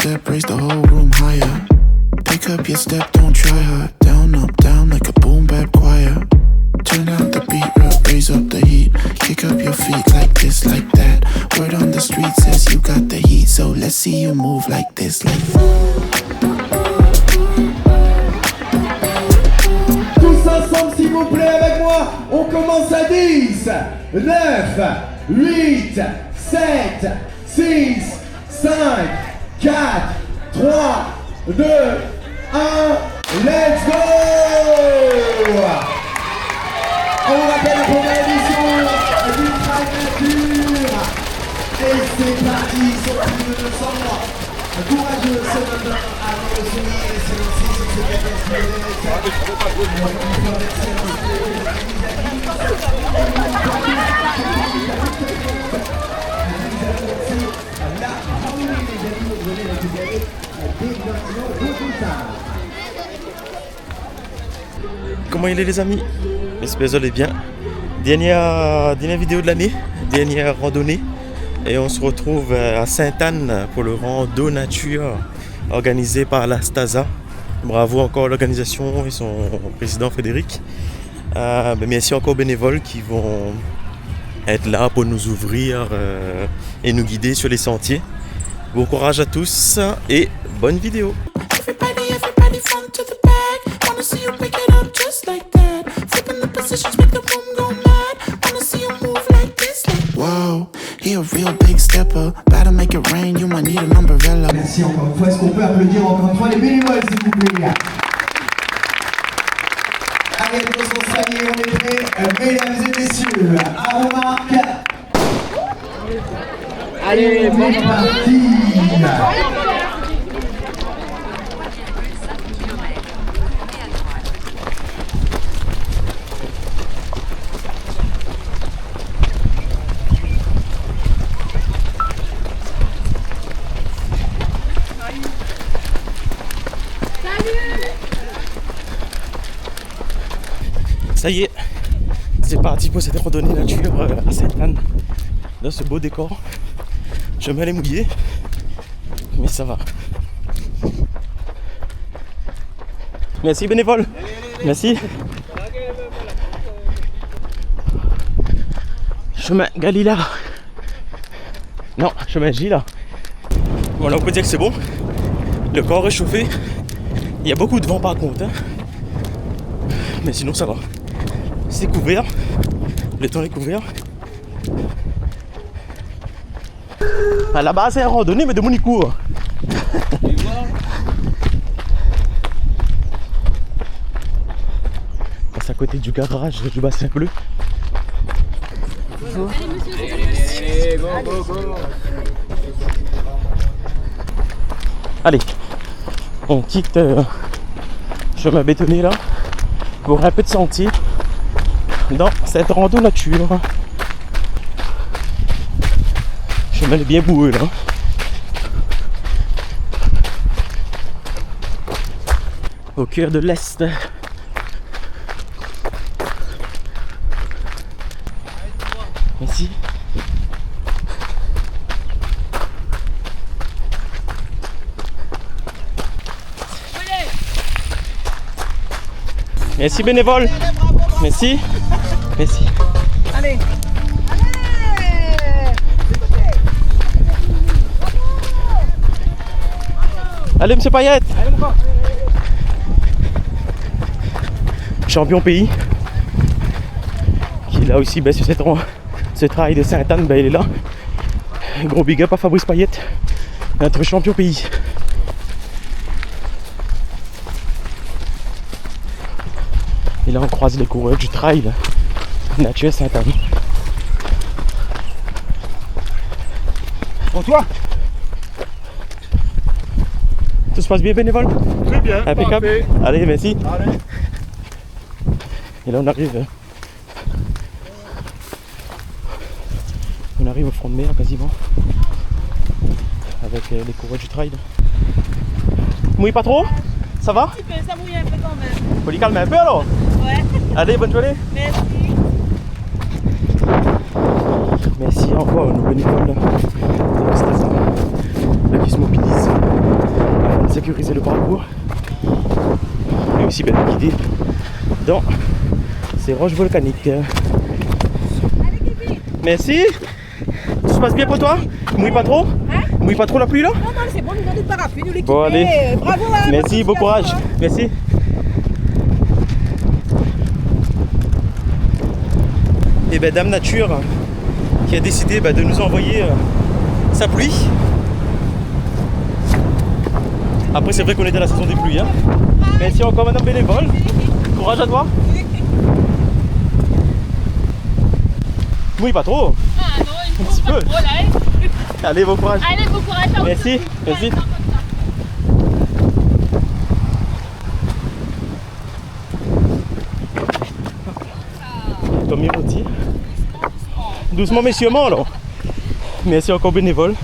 step, raise the whole room higher. Pick up your step, don't try her. Down, up, down like a boom bap choir. Turn out the beat, raise up the heat. Kick up your feet like this, like that. Word on the street says you got the heat, so let's see you move like this, like Tous ensemble s'il vous plaît avec moi, on commence à 10, 9, 8, 7, 6, 5, 4, 3, 2, 1, let's go! On rappelle la première édition du Trail Nature. Et c'est parti, sur plus de 200 mois. Courageux ce matin avant le souvenir et c'est lancé sur ce 14 Comment il est les amis? J'espère que vous allez bien. Dernière vidéo de l'année, dernière randonnée. Et on se retrouve à Sainte-Anne pour le rando nature organisé par la Stasa. Bravo encore à l'organisation et son président Frédéric. Merci encore aux bénévoles qui vont être là pour nous ouvrir et nous guider sur les sentiers. Bon courage à tous et bonne vidéo. Everybody front to the back. Wanna see you pick it up just like that. Flipping the positions, make the room go mad. Wanna see you move like this, like whoa. He a real big stepper. About to make it rain, you might need an umbrella. Merci encore une fois. Est-ce qu'on peut applaudir encore une fois les bénévoles, s'il vous plaît? Allez, nous on s'allie, on est prêts, mesdames et messieurs. À remarque. Allez, on est parti. Ça y est, c'est parti pour cette randonnée nature à Sainte-Anne, dans ce beau décor. Je m'allais mouiller, mais ça va. Merci bénévole, merci. Chemin Galila. Non, chemin Gila. Voilà, on peut dire que c'est bon. Le corps est chauffé. Il y a beaucoup de vent par contre, hein. Mais sinon ça va. C'est couvert, le temps est couvert. À la base c'est un randonnée mais de Monicourt. C'est à côté du garage du bassin bleu. Allez, go. Allez, on quitte chemin bétonné là pour un peu de sentier dans cette rando nature. Le chemin est bien boueux là. Au cœur de l'Est. Merci. Merci bénévole. Merci. Merci. Allez. Allez monsieur Payette. Champion pays. Qui est là aussi sur ce travail de Sainte-Anne, il est là. Gros big up à Fabrice Payette, notre champion pays. Et là on croise les coureurs du trail nature Sainte-Anne. Pour toi? Tout se passe bien bénévole? Très bien, impeccable. parfait. Allez, merci. Allez. Et là on arrive au front de mer quasiment. Avec les coureurs du trail. Mouille pas trop? Ça va? Ça mouille un peu quand même. Faut les calmer un peu alors? Ouais. Allez, bonne journée. Merci. Merci encore à nos bénévoles là qui se mobilisent. sécuriser le parcours et aussi bien guider dans ces roches volcaniques. Merci. Tout se passe bien pour toi? Mouille pas trop? Mouille pas trop la pluie là? Non, non, c'est bon, nous avons du parapluie, nous l'équiper. Bon, allez. Bravo. Merci, bon courage. Merci. Et ben Dame Nature qui a décidé de nous envoyer sa pluie. Après c'est vrai qu'on est dans la saison des pluies. Hein. Merci encore madame bénévole. Courage à toi. Mouille pas trop. Ah non, il Un petit peu. trop là, hein. Allez, bon courage. Allez, bon courage. à vous. Merci, merci. Comme il dit. Doucement mais sûrement alors. Merci encore bénévole.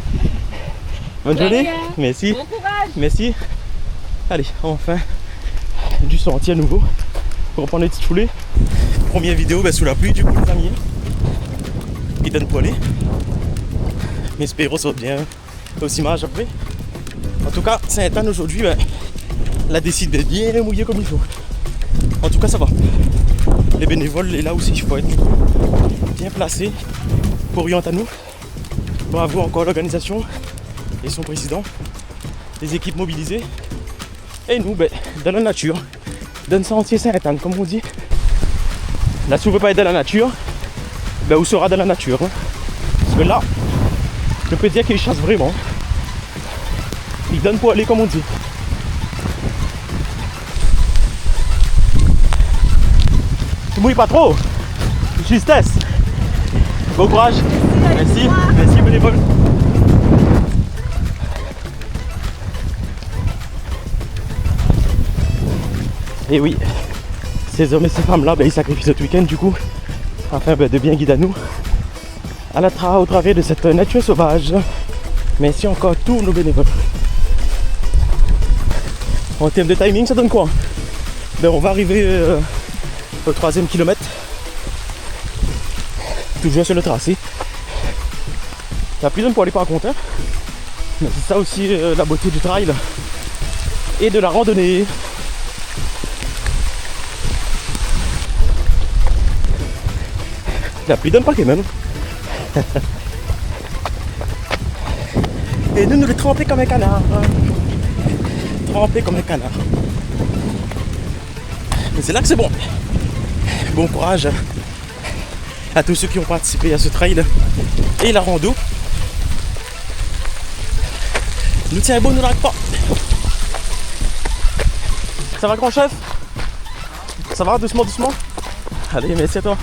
Bonne journée. Merci. Bon courage. Merci. Allez, enfin du sentier à nouveau pour reprendre les petites foulées. Première vidéo sous la pluie du coup les amis. Il donne poilé. Mais espérons ça va bien aussi images après. En tout cas, Sainte-Anne aujourd'hui, la décide de bien mouiller comme il faut. En tout cas, ça va. Les bénévoles, et là aussi, il faut être bien placé pour orienter à nous. Bravo encore l'organisation et son président, les équipes mobilisées. Et nous, dans la nature, dans le sentier Sainte-Anne, comme on dit. Là, si vous ne pouvez pas être dans la nature, vous serez dans la nature. Hein. Parce que là, je peux dire qu'il chasse vraiment. Il donne pour aller comme on dit. Tu mouilles pas trop. Justesse. Bon courage. Merci. Merci bénévole. Et oui, ces hommes et ces femmes là, ils sacrifient ce week-end du coup, afin de bien guider à nous au travers de cette nature sauvage. Merci encore tous nos bénévoles. En termes de timing, ça donne quoi? On va arriver au 3e kilomètre. Toujours sur le tracé. Il n'y a plus de pour aller par contre. Hein. Mais c'est ça aussi la beauté du trail et de la randonnée. La pluie donne pas quand même. Et nous les tremper comme un canard. Tremper comme un canard. Mais c'est là que c'est bon. Bon courage à tous ceux qui ont participé à ce trail et la rando. Nous tiens bon, nous largue pas. Ça va grand chef? Ça va doucement doucement? Allez, merci à toi.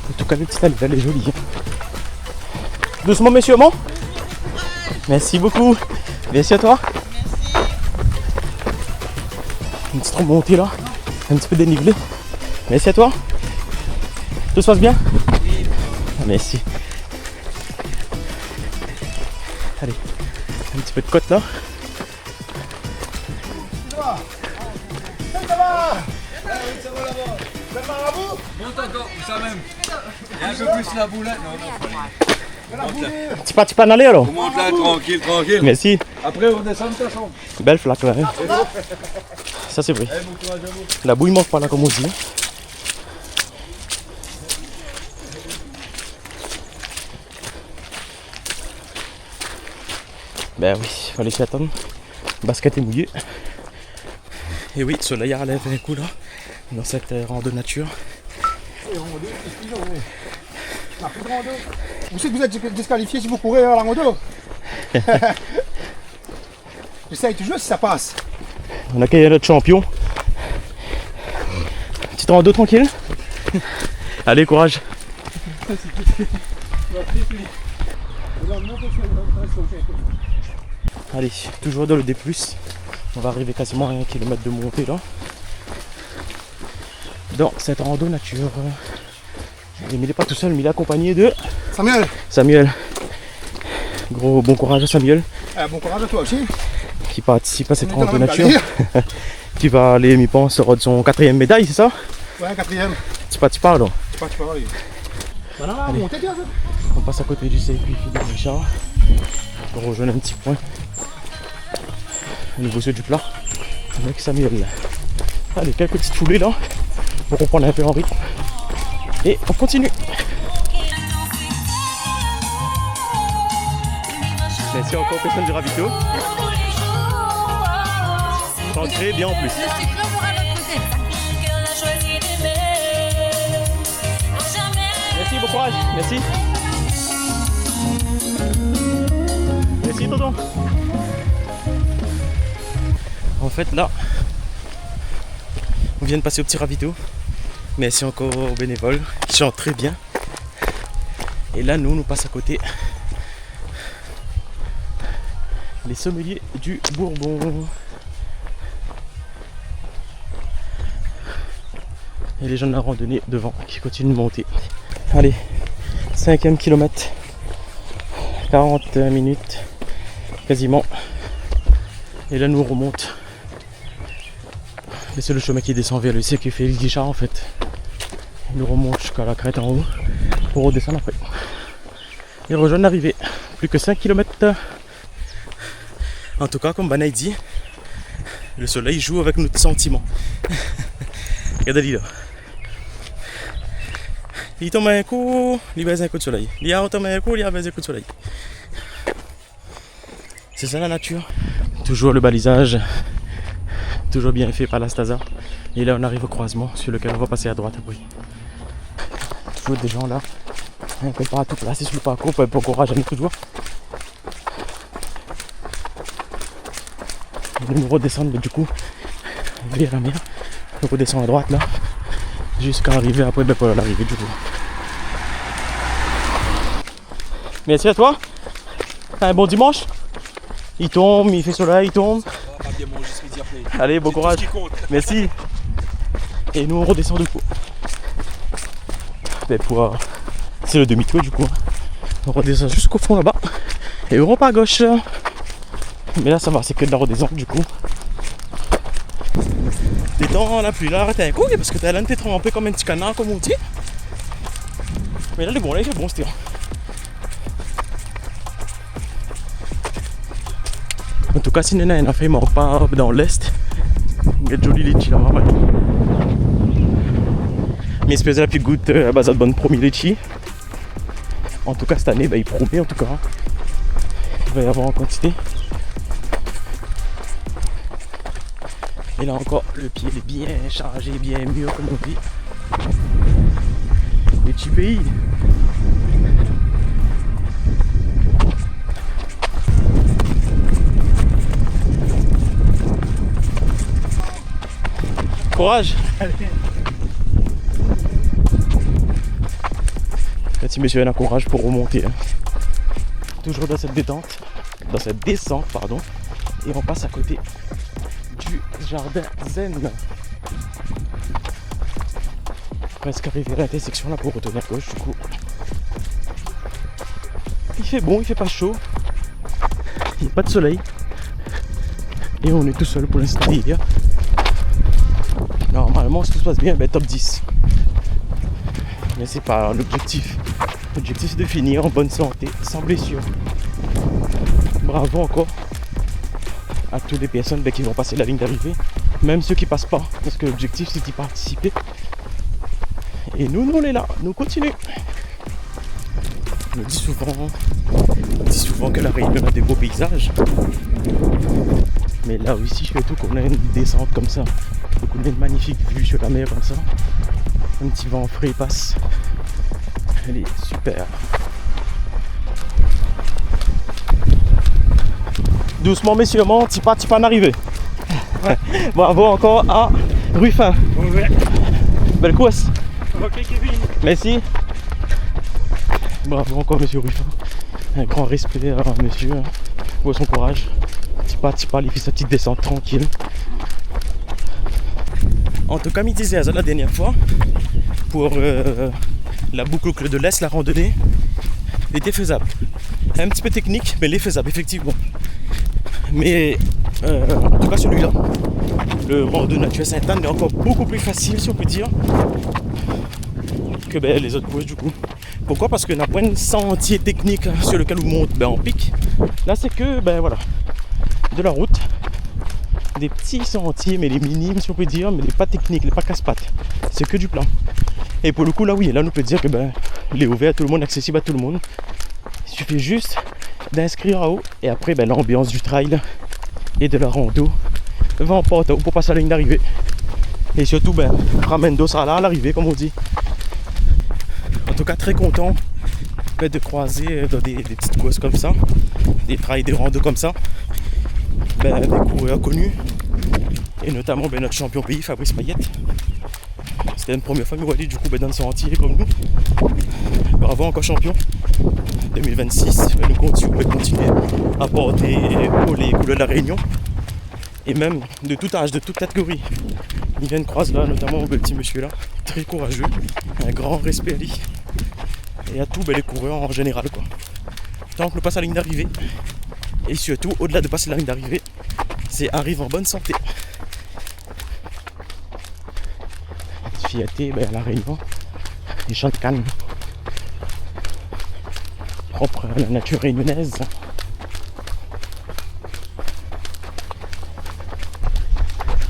En tout cas, le petit ami, elle est jolie. Doucement, messieurs, bon? Merci beaucoup. Merci à toi. Merci. Une petite remontée là. Un petit peu dénivelé. Merci à toi. Tout se passe bien? Oui. Merci. Allez, un petit peu de côte là. Ça va? Ça va? Ça va là-bas. Le marabout? Monte encore, ça même. Et un peu plus la boulette. Tu pas en aller alors? On monte là tranquille, tranquille. Merci. Après on descend de ta chambre. Belle flaque là. Hein. Ça c'est vrai. La bouille manque pas là comme on dit. Ben oui, il fallait s'y attendre. Basket est mouillé. Et oui, le soleil a levé un coup là, dans cette rando nature. Vous savez que vous êtes disqualifié si vous courez à la rando. J'essaye toujours si ça passe. On a accueilli notre champion. Petite rando tranquille. Allez, courage. Allez, toujours dans le D+. On va arriver quasiment à 1 km de montée là. Dans cette rando nature. Mais il n'est pas tout seul, mais il est accompagné de Samuel. Gros bon courage à Samuel. Bon courage à toi aussi. Qui participe à cette rando nature. Qui va aller, je pense, de son 4e médaille, c'est ça? Ouais, 4e. Tu parles alors. Oui. Voilà, allez. montez bien ça. On passe à côté du circuit Philippe Richard. On rejoint un petit point. au niveau du plat avec Samuel. Allez, quelques petites foulées là pour reprendre un peu en rythme. Et on continue. Merci encore personne du ravito. Chante très bien en plus. Merci, bon courage. Merci. Merci tonton. En fait là, on vient de passer au petit ravito. Merci encore aux bénévoles qui chantent très bien. Et là nous passons à côté. Les sommeliers du Bourbon. Et les gens de la randonnée devant qui continuent de monter. Allez, 5e kilomètre. 40 minutes quasiment. Et là nous on remonte. Et c'est le chemin qui descend vers le C qui fait le Guichard en fait. Il nous remonte jusqu'à la crête en haut pour redescendre après. Et rejoindre l'arrivée. Plus que 5 km. En tout cas, comme Banaï dit, le soleil joue avec notre sentiment. Regardez-le là. Il tombe un coup, il baise un coup de soleil. Il tombe un coup, il baise un coup de soleil. C'est ça la nature. Toujours le balisage. Toujours bien fait par la Stasa. Et là on arrive au croisement sur lequel on va passer à droite après. Toujours des gens là. On peut pas tout placer sur le parcours pour courage à nous toujours. Nous redescendre du coup vers la mer. On redescend à droite là. Jusqu'à arriver après pour l'arrivée du coup. Merci à toi. T'as un bon dimanche. Il tombe, il fait soleil, il tombe. Allez, bon courage. Merci. Et nous on redescend du coup. C'est le demi-tour du coup. On redescend jusqu'au fond là-bas. Et on repart à gauche. Mais là ça va, c'est que de la redescente du coup. Les temps la pluie là, arrête un coup parce que t'as l'air de trempé comme un petit canard comme on dit. Mais là les bon là il fait bon c'était. En tout cas si Nena en a fait mort pas dans l'est. Il y a de jolis litchis là vraiment. Mais espèce de la plus goutte à base de bonne promis litchi. En tout cas cette année il promet en tout cas. Il va y avoir en quantité. Et là encore, le pied est bien chargé, bien mûr comme on dit. Les petits pays. Courage. Petit monsieur a courage pour remonter. Hein. Toujours dans cette détente, dans cette descente pardon. Et on passe à côté du jardin zen. Presque arrivé à l'intersection là pour retourner à gauche du coup. Il fait bon, il fait pas chaud. Il n'y a pas de soleil. Et on est tout seul pour l'instant hier. Normalement si tout se passe bien, top 10. Mais c'est pas l'objectif. L'objectif c'est de finir en bonne santé, sans blessure. Bravo encore à toutes les personnes qui vont passer la ligne d'arrivée, même ceux qui passent pas, parce que l'objectif c'est d'y participer. Et nous on est là, nous continuons. On dit souvent que la Réunion a des beaux paysages. Mais là aussi je fais tout qu'on a une descente comme ça, donc on a une magnifique vue sur la mer comme ça. Un petit vent frais passe. Elle est super. Doucement messieurs, petit pas en arrivée. Ouais. Bravo encore à Ruffin. Ouais. Belle course. Ok Kevin. Merci. Bravo encore monsieur Ruffin. Un grand respect à monsieur pour son courage. Petit pas, il fait sa petite descente tranquille. En tout cas, il disait la dernière fois, pour la boucle de l'Est, la randonnée, elle était faisable. Un petit peu technique, mais elle est faisable, effectivement. Mais en tout cas, celui-là, le rang de Nature Sainte-Anne est encore beaucoup plus facile, si on peut dire, que les autres courses du coup. Pourquoi? Parce qu'on n'a pas un sentier technique sur lequel on monte en pic. Là, c'est que, voilà, de la route des petits sentiers, mais les minimes si on peut dire, mais les pas techniques, les pas casse-pattes. C'est que du plan. Et pour le coup là oui, là on peut dire que il est ouvert à tout le monde, accessible à tout le monde. Il suffit juste d'inscrire en haut et après l'ambiance du trail et de la rando va en porte pour passer à la ligne d'arrivée. Et surtout Ramendo sera là à l'arrivée comme on dit. En tout cas très content de croiser dans des petites courses comme ça, des trails, des randos comme ça, des coureurs connus et notamment notre champion pays Fabrice Mayette. C'était une première fois du coup dans le sentier comme nous. Bravo encore champion 2026, nous pouvons continuer à porter les couleurs de la Réunion et même de tout âge, de toute catégorie. Il vient de croiser là, notamment le petit monsieur là, très courageux, un grand respect à lui et à tous les coureurs en général quoi. Tant que nous passe à la ligne d'arrivée et surtout au-delà de passer la ligne d'arrivée, c'est arrive en bonne santé. Fierté à la Réunion, les champs de canne propre à la nature réunionnaise.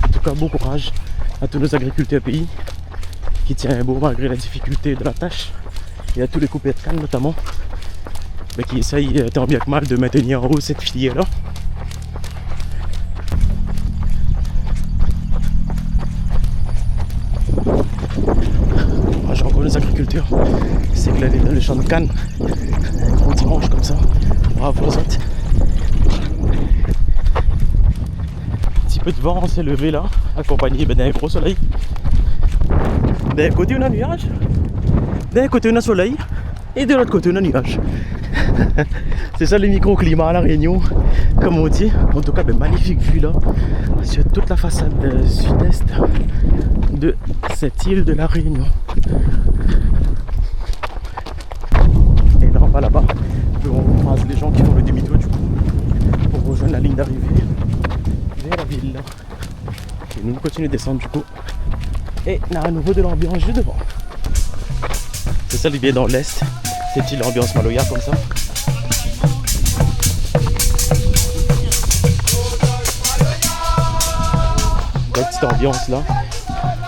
En tout cas, bon courage à tous nos agriculteurs pays qui tiennent beau malgré la difficulté de la tâche et à tous les coupés de canne notamment qui essayent tant bien que mal de maintenir en haut cette filière là. J'ai encore les agriculteurs, c'est que là dans les champs de canne, un gros dimanche comme ça, bravo aux autres. Un petit peu de vent s'est levé là, accompagné d'un gros soleil. D'un côté on a un nuage, d'un côté on a soleil et de l'autre côté on a un nuage. C'est ça le microclimat à la Réunion, comme on dit. En tout cas, magnifique vue là, sur toute la façade sud-est de cette île de la Réunion. Et là on va là-bas, on croise les gens qui font le demi-tour du coup, pour rejoindre la ligne d'arrivée vers la ville. Et nous continuons de descendre du coup. Et là à nouveau de l'ambiance juste devant. C'est ça le bien dans l'est, cette île ambiance Maloya comme ça. Une petite ambiance là,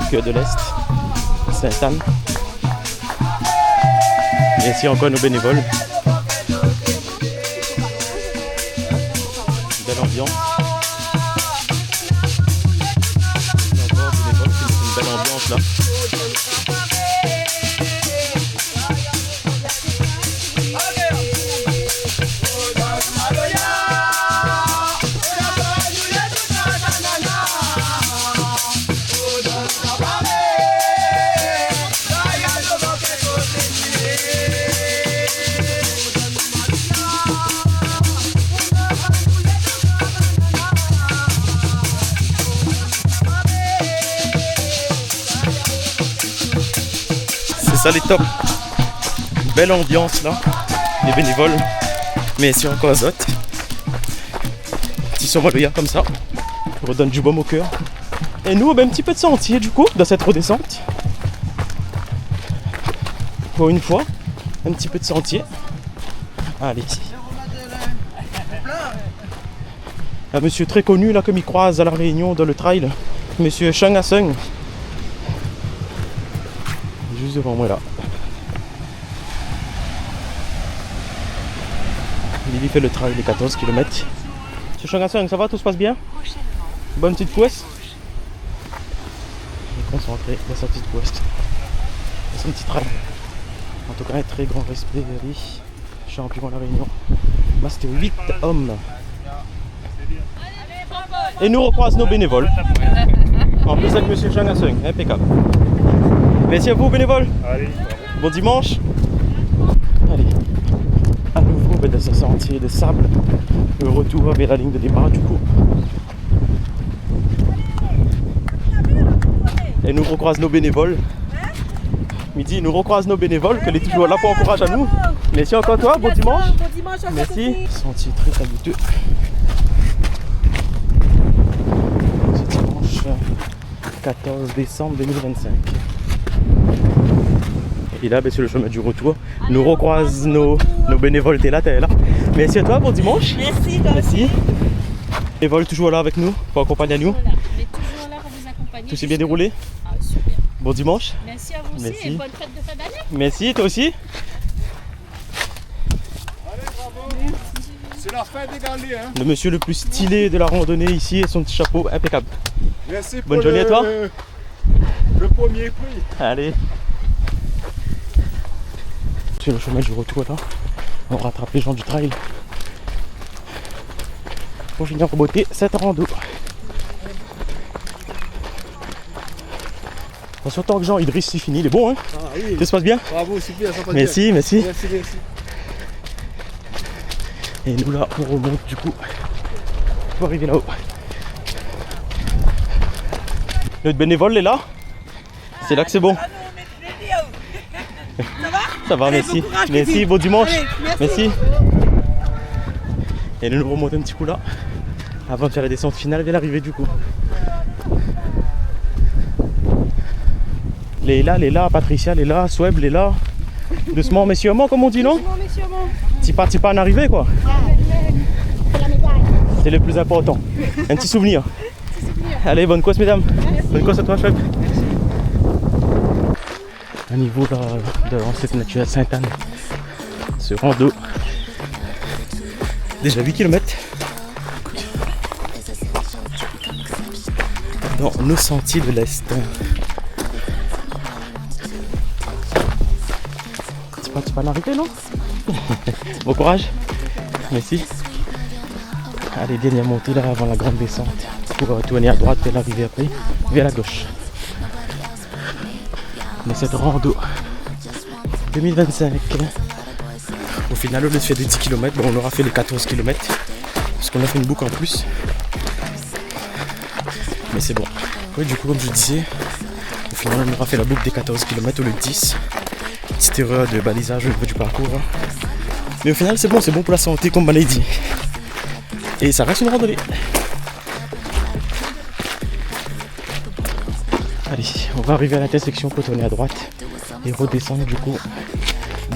cœur de l'Est, Sainte-Anne. Et ici encore nos bénévoles. Belle ambiance. Encore bénévoles, c'est une belle ambiance là. Ça les top, belle ambiance là, les bénévoles, mais si encore azote, petit son Maloya comme ça, redonne du baume au cœur. Et nous, un petit peu de sentier du coup, dans cette redescente. Pour une fois, un petit peu de sentier. Allez. Un monsieur très connu là que m'y croise à la Réunion dans le trail, monsieur Chang Asung. Juste devant moi là. Il fait le trail des 14 km. Monsieur Changasson, ça va? Tout se passe bien? Bonne petite course? Il est concentré dans sa petite course. Dans son petit trail. En tout cas, un très grand respect à lui. Champion à la Réunion. Master 8 hommes. Et nous recroise nos bénévoles. En plus avec monsieur Changasson, impeccable. Merci à vous bénévoles. Allez, bon dimanche. Allez, à nouveau dans ce sentier de sable, le retour vers la ligne de départ du coup. Et nous recroise nos bénévoles. Midi, nous recroise nos bénévoles, que les toujours là pour encourage à nous. Merci encore toi, bon dimanche. Merci. Sentier très cabouteux. Ce dimanche 14 décembre 2025. Et là, sur le chemin du retour, nous recroise nos bénévoles. T'es là. Merci à toi pour dimanche. Merci. Merci. Et Vol toujours là avec nous pour accompagner nous. Voilà, on est toujours là pour vous accompagner. Tout s'est bien déroulé. Ah, super. Bon dimanche. Merci à vous aussi Merci. et bonne fête de fin d'année. Merci, toi aussi. C'est la fin des galets, hein. Le monsieur le plus stylé de la randonnée ici et son petit chapeau impeccable. Merci pour Bonne journée à toi. Le premier prix. Allez. C'est le chemin du retour là. On rattrape les gens du trail. Pour finir en beauté cette rando. Attention, tant que Jean Idriss c'est fini, il est bon hein. Ah oui. Tout se passe bien. Bravo, super, ça passe Merci, merci. bien. Merci, merci. Et nous là, on remonte du coup pour arriver là-haut. Notre bénévole est là. C'est là que c'est bon. Ça va, merci. Merci, bon dimanche. Merci. Et nous remontons un petit coup là. Avant de faire la descente finale vers l'arrivée du coup. Léla, Patricia, Léla, Sweb, Léla. Doucement, mais sûrement, comme on dit, non? T'y pas en arrivée, quoi. C'est le plus important. Un petit souvenir. Allez, bonne course, mesdames. Bonne course à toi, Sweb. À niveau là, de cette nature à Sainte-Anne, ce rando. Déjà 8 km. Dans nos sentiers de l'Est. Tu vas en arriver, non? Bon courage. Merci. Allez, dernière montée là avant la grande descente. Pour tourner à droite et l'arriver après vers la gauche. Mais cette rando 2025. Au final, au lieu de faire des 10 km, bon, on aura fait les 14 km. Parce qu'on a fait une boucle en plus. Mais c'est bon. Oui, du coup, comme je disais, au final, on aura fait la boucle des 14 km au lieu de 10. Petite erreur de balisage au niveau du parcours. Mais au final, c'est bon pour la santé, comme on l'a dit. Et ça reste une randonnée. Allez, on va arriver à l'intersection pour tourner à droite et redescendre du coup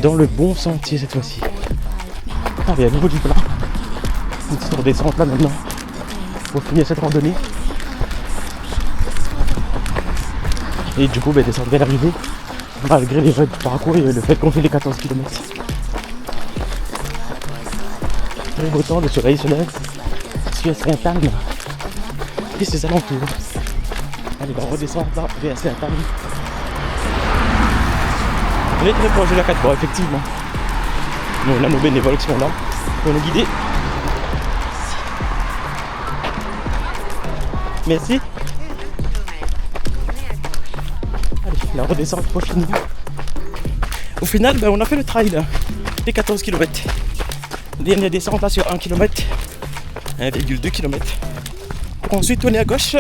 dans le bon sentier cette fois-ci. Allez, à nouveau du plat. Une petite redescente là maintenant pour finir cette randonnée. Et du coup, descendre vers l'arrivée malgré les raids du parcours et le fait qu'on fait les 14 km. Très beau temps, le soleil se lève sur Sainte-Anne et ses alentours. Allez, on redescend là vers Sainte-Anne. On est très proche de la 4 voies, effectivement. Mais on a nos bénévoles qui sont là pour nous guider. Merci. Allez, la redescente pour finir. Au final, on a fait le trail là, des 14 km. Dernière descente là sur 1 km, 1,2 km. Pour ensuite tourner à gauche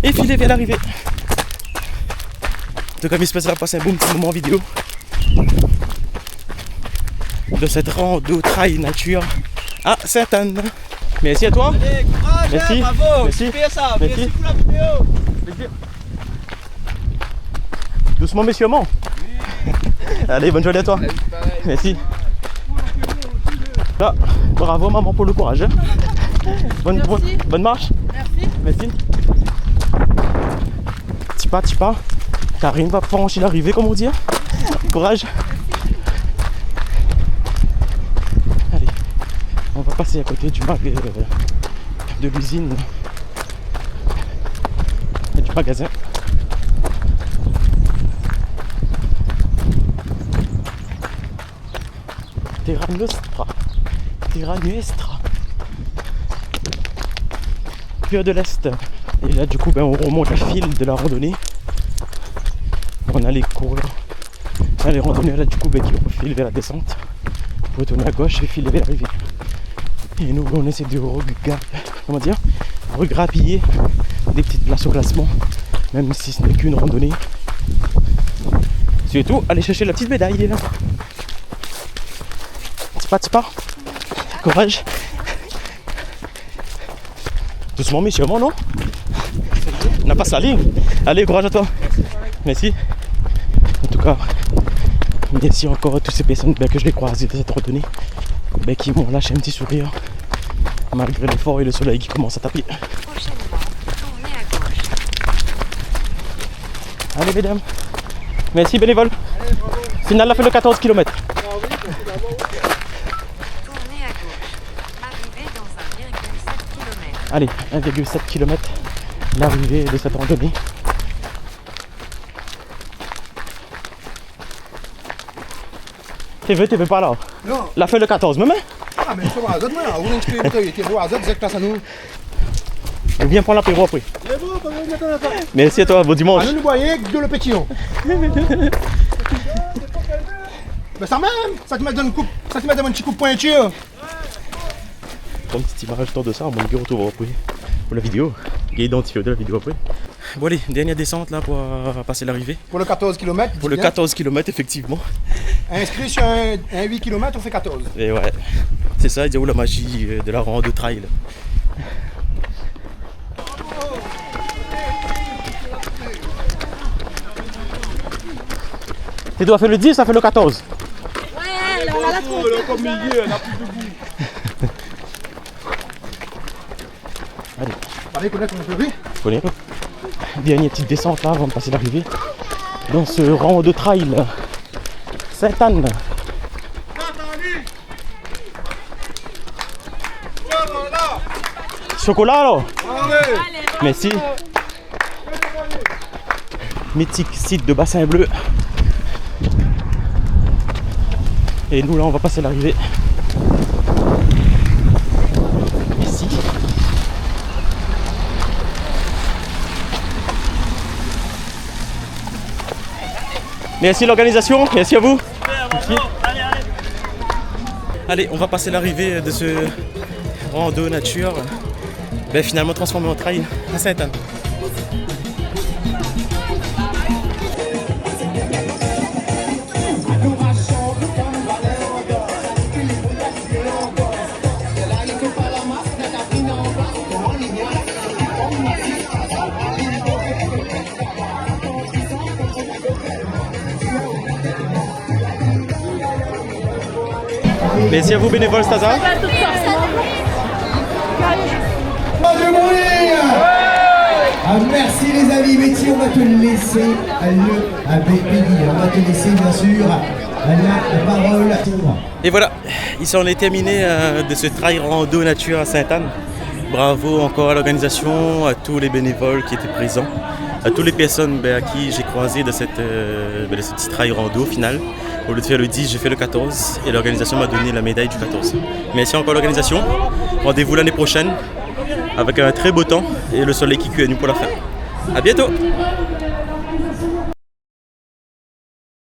et filer vers l'arrivée. Donc comme j'espère que ça va passer un bon petit moment vidéo de cette rando trail nature à Sainte-Anne. Merci à toi. Allez, courage, Merci. hein, bravo, Merci. super ça, Merci. merci pour la vidéo. Doucement mais sûrement. Allez, bonne journée à toi. Merci. Là, bravo maman pour le courage. Hein. Bonne marche. Merci. Petit pas. Karine va franchir l'arrivée comme on dit. Hein. Courage. Allez, on va passer à côté du de l'usine et du magasin. Terra Nuestra. Cœur de l'Est. Et là du coup on remonte le fil de la randonnée. On a les coureurs. Là les randonneurs là du coup qui refilent vers la descente. Pour retourner à gauche et filer vers l'arrivée. Et nous on essaie de regrappiller des petites places au classement. Même si ce n'est qu'une randonnée. Surtout aller chercher la petite médaille là. Petit pas. Courage. Doucement mais sûrement non? On n'a pas salé. Allez, courage à toi. Merci. En tout cas, merci encore à toutes ces personnes que je vais croiser dans cette randonnée qui m'ont lâché un petit sourire malgré l'effort et le soleil qui commence à taper. Prochainement, tournez à gauche. Allez mesdames. Merci bénévole. Final a fait le 14 km. Tournez à gauche. Arrivez dans 1,7 km. Allez, 1,7 km l'arrivée de cette randonnée. Tu veux pas là? Non. La fait le 14 même? Ah, mais c'est bon, azot, moi, on a inscrit, tu es azot, c'est classe à nous. On vient prendre l'apéro après. C'est bon, pas de mettre en affaire. Merci à toi, bon dimanche. Ah, nous voyez que de le pétillon. Mais ça même, ça te met dans une coupe, ça te met dans un petit coup de pointure. Une petite image autour de ça, on va le retrouver après pour la vidéo. Il est identifié de la vidéo après. Bon allez, dernière descente là pour passer l'arrivée. Pour le 14 km. Pour le 14 km effectivement. Inscrit sur un 8 km, on fait 14. Et ouais, c'est ça, il dit où la magie de la rando trail. Tu dois faire le 10, ça fait le 14. Ouais, là, on a la compte. Allez, connaître un peu, oui. Connais pas. Dernière petite descente là avant de passer l'arrivée. Dans ce rang de trail. Sainte-Anne. Chocolat alors. Merci. Mythique site de Bassin Bleu. Et nous là on va passer l'arrivée. Merci. Merci l'organisation, merci à vous. Merci. Allez, on va passer l'arrivée de ce rando nature. Finalement transformé en trail à Sainte-Anne. Merci à vous bénévoles Staza. Merci les amis, Betty, on va te laisser avec Peggy, on va te laisser bien sûr la parole à toi. Et voilà, ici on est terminé de ce trail rando nature à Sainte-Anne. Bravo encore à l'organisation, à tous les bénévoles qui étaient présents, à toutes les personnes à qui j'ai croisé de ce petit trail rando au final. Au lieu de faire le 10, j'ai fait le 14 et l'organisation m'a donné la médaille du 14. Merci encore à l'organisation. Rendez-vous l'année prochaine avec un très beau temps et le soleil qui cuit à nous pour la fin. A bientôt!